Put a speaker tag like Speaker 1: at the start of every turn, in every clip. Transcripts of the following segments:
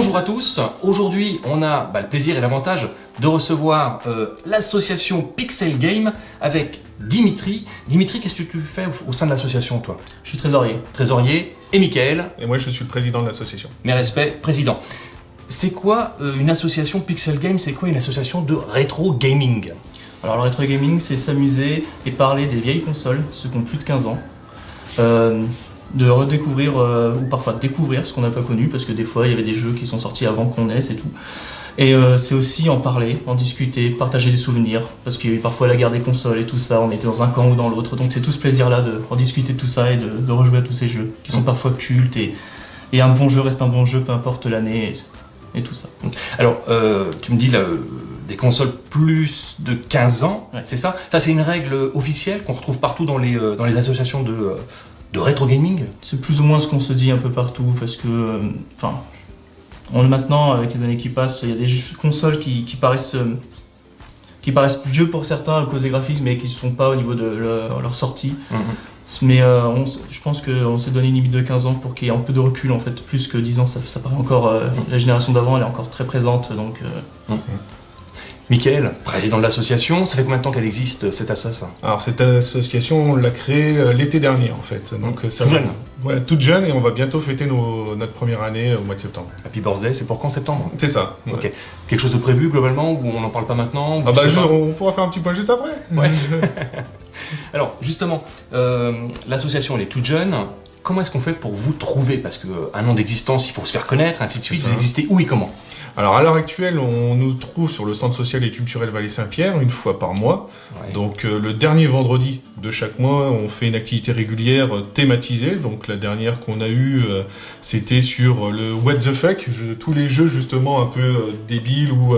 Speaker 1: Bonjour à tous, aujourd'hui on a le plaisir et l'avantage de recevoir l'association Pixel Game avec Dimitri. Dimitri, qu'est-ce que tu fais au sein de l'association toi?
Speaker 2: Je suis trésorier.
Speaker 1: Trésorier, et Mickaël.
Speaker 3: Et moi je suis le président de l'association.
Speaker 1: Mes respects, président. C'est quoi une association Pixel Game? C'est quoi une association de rétro gaming?
Speaker 2: Alors le rétro gaming, c'est s'amuser et parler des vieilles consoles, ceux qui ont plus de 15 ans. De redécouvrir ou parfois découvrir ce qu'on n'a pas connu, parce que des fois il y avait des jeux qui sont sortis avant qu'on naisse et tout. Et c'est aussi en parler, en discuter, partager des souvenirs, parce qu'il y a eu parfois la guerre des consoles et tout ça, on était dans un camp ou dans l'autre, donc c'est tout ce plaisir là de en discuter de tout ça et de rejouer à tous ces jeux qui sont parfois cultes et un bon jeu reste un bon jeu, peu importe l'année et tout ça.
Speaker 1: Alors tu me dis des consoles plus de 15 ans, ouais. C'est ça? Ça c'est une règle officielle qu'on retrouve partout dans les associations de rétro gaming?
Speaker 2: C'est plus ou moins ce qu'on se dit un peu partout, parce que maintenant, avec les années qui passent, il y a des consoles qui paraissent plus vieux pour certains à cause des graphiques, mais qui ne sont pas au niveau de leur sortie. Mais je pense qu'on s'est donné une limite de 15 ans pour qu'il y ait un peu de recul, en fait. Plus que 10 ans, ça paraît encore... la génération d'avant, elle est encore très présente, donc...
Speaker 1: Mickaël, président de l'association, ça fait combien de temps qu'elle existe, cette association?
Speaker 3: Alors cette association, on l'a créée l'été dernier en fait. Donc, ça
Speaker 1: tout jeune.
Speaker 3: Ouais, toute jeune, et on va bientôt fêter notre première année au mois de septembre.
Speaker 1: Happy Birthday, c'est pour quand, septembre?
Speaker 3: C'est ça. Ouais.
Speaker 1: Ok. Quelque chose de prévu globalement, ou on n'en parle pas maintenant?
Speaker 3: Ah bah on pourra faire un petit point juste après.
Speaker 1: Ouais. Alors justement, l'association elle est toute jeune. Comment est-ce qu'on fait pour vous trouver? Parce qu'un an d'existence, il faut se faire connaître, ainsi de suite. Vous existez où et comment?
Speaker 3: Alors à l'heure actuelle, on nous trouve sur le centre social et culturel Vallée Saint-Pierre une fois par mois. Ouais. Donc le dernier vendredi de chaque mois, on fait une activité régulière thématisée. Donc la dernière qu'on a eue, c'était sur le What the fuck, tous les jeux justement un peu débiles ou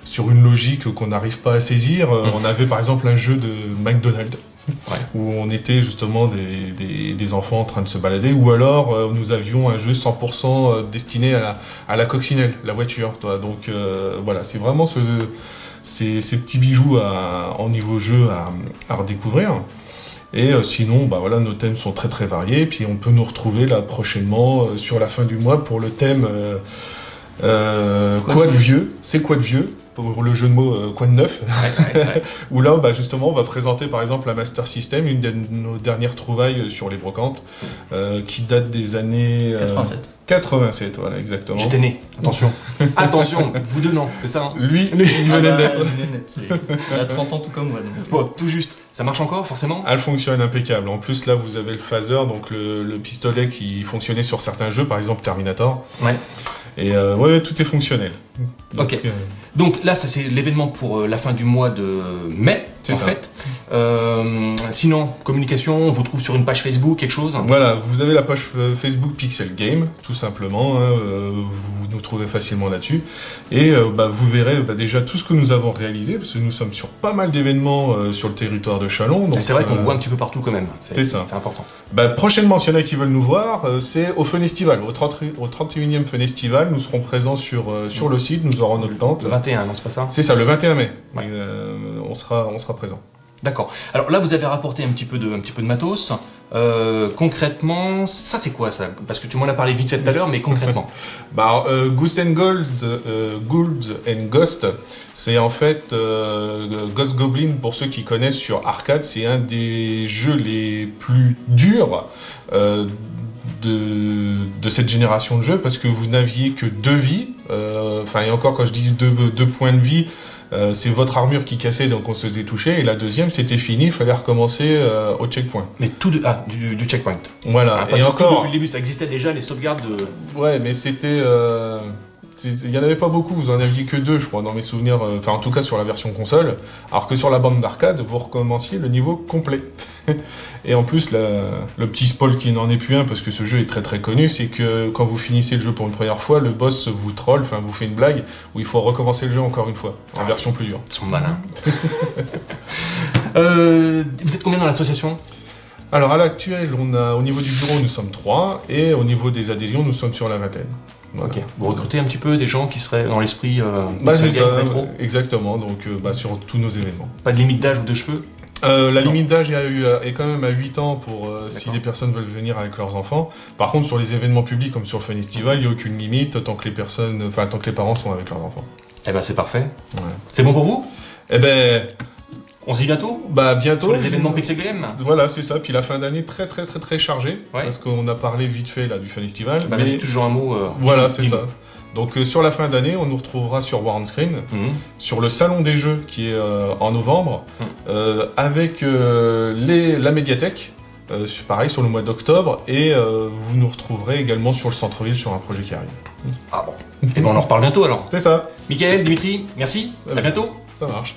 Speaker 3: sur une logique qu'on n'arrive pas à saisir. On avait par exemple un jeu de McDonald's. Ouais. Où on était justement des enfants en train de se balader, ou alors nous avions un jeu 100% destiné à la coccinelle, la voiture. Donc voilà, c'est vraiment ces petits bijoux en niveau jeu à redécouvrir. Et sinon, voilà, nos thèmes sont très très variés, puis on peut nous retrouver là prochainement sur la fin du mois pour le thème quoi de vieux, c'est quoi de vieux? Pour le jeu de mots quoi de neuf, ouais. Où là justement on va présenter par exemple la Master System, une de nos dernières trouvailles sur les brocantes, qui date des années 87, voilà, exactement.
Speaker 1: J'étais né, attention. Attention, vous deux non, c'est ça hein?
Speaker 3: Lui il venait d'être.
Speaker 2: Il a 30 ans tout comme moi. Donc.
Speaker 1: Bon, tout juste. Ça marche encore, forcément?
Speaker 3: Elle fonctionne impeccable. En plus, là, vous avez le phaser, donc le pistolet qui fonctionnait sur certains jeux, par exemple Terminator. Ouais. Et ouais, tout est fonctionnel.
Speaker 1: Donc, ok. Donc là, ça c'est l'événement pour la fin du mois de mai, en fait. Sinon, communication, on vous trouve sur une page Facebook, quelque chose?
Speaker 3: Voilà, vous avez la page Facebook Pixel Game, tout simplement. Vous nous trouvez facilement là-dessus. Et vous verrez déjà tout ce que nous avons réalisé, parce que nous sommes sur pas mal d'événements sur le territoire de Châlons.
Speaker 1: C'est vrai qu'on vous voit un petit peu partout quand même.
Speaker 3: C'est ça.
Speaker 1: C'est important.
Speaker 3: Prochainement, s'il y en a qui veulent nous voir, c'est au Funestival, au 31e Funestival. Nous serons présents sur le site, nous aurons notre tente.
Speaker 1: Le 21, non, c'est pas ça?
Speaker 3: C'est ça, le 21 mai.
Speaker 1: Ouais.
Speaker 3: On sera présent.
Speaker 1: D'accord. Alors là, vous avez rapporté un petit peu de matos. Concrètement, ça c'est quoi ça? Parce que tu m'en as parlé vite fait tout à l'heure, mais concrètement.
Speaker 3: Ghost and Gold and Ghost, c'est en fait Ghost Goblin, pour ceux qui connaissent sur arcade, c'est un des jeux les plus durs de cette génération de jeux, parce que vous n'aviez que 2 vies, et encore quand je dis 2 points de vie, c'est votre armure qui cassait, donc on se faisait toucher, et la deuxième c'était fini, il fallait recommencer au checkpoint.
Speaker 1: Mais du checkpoint.
Speaker 3: Voilà,
Speaker 1: et encore depuis le début, ça existait déjà les sauvegardes de...
Speaker 3: Ouais, mais c'était... il n'y en avait pas beaucoup, vous en aviez que 2 je crois dans mes souvenirs, en tout cas sur la version console, alors que sur la bande d'arcade, vous recommenciez le niveau complet. Et en plus, le petit spoil qui n'en est plus un, parce que ce jeu est très très connu, c'est que quand vous finissez le jeu pour une première fois, le boss vous troll, vous fait une blague, où il faut recommencer le jeu encore une fois, en version plus dure.
Speaker 1: Ils sont malins. Vous êtes combien dans l'association?
Speaker 3: Alors à l'actuel, au niveau du bureau, nous sommes 3, et au niveau des adhésions, nous sommes sur la vingtaine.
Speaker 1: Voilà. Ok. Vous recrutez un petit peu des gens qui seraient dans l'esprit
Speaker 3: c'est ça, rétro. Exactement, donc sur tous nos événements.
Speaker 1: Pas de limite d'âge ou de cheveux?
Speaker 3: La limite d'âge est quand même à 8 ans pour si des personnes veulent venir avec leurs enfants. Par contre, sur les événements publics comme sur le Festival, il n'y a aucune limite tant que les parents sont avec leurs enfants.
Speaker 1: Eh ben c'est parfait.
Speaker 3: Ouais.
Speaker 1: C'est bon pour vous?
Speaker 3: Eh ben...
Speaker 1: On se dit bientôt?
Speaker 3: Bah bientôt.
Speaker 1: Sur les événements Pixel Game.
Speaker 3: Voilà, c'est ça. Puis la fin d'année très chargée. Ouais. Parce qu'on a parlé vite fait là du Festival.
Speaker 1: Bah mais c'est toujours un mot.
Speaker 3: Voilà, c'est ça. Donc sur la fin d'année, on nous retrouvera sur War on Screen, sur le salon des jeux qui est en novembre, avec la médiathèque, pareil sur le mois d'octobre, et vous nous retrouverez également sur le centre-ville sur un projet qui arrive.
Speaker 1: Ah bon. Et ben on en reparle bientôt alors.
Speaker 3: C'est ça.
Speaker 1: Michael, Dimitri, merci. À bientôt.
Speaker 3: Ça marche.